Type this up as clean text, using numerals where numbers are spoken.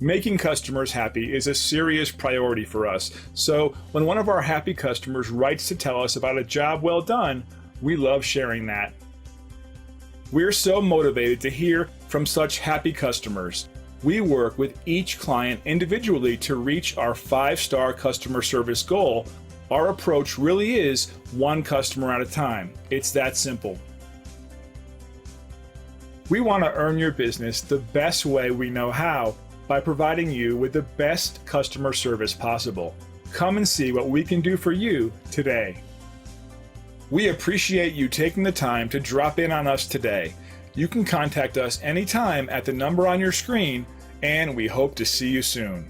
Making customers happy is a serious priority for us, so when one of our happy customers writes to tell us about a job well done, we love sharing that. We're so motivated to hear from such happy customers. We work with each client individually to reach our 5-star customer service goal. Our approach really is one customer at a time. It's that simple. We want to earn your business the best way we know how by providing you with the best customer service possible. Come and see what we can do for you today. We appreciate you taking the time to drop in on us today. You can contact us anytime at the number on your screen, and we hope to see you soon.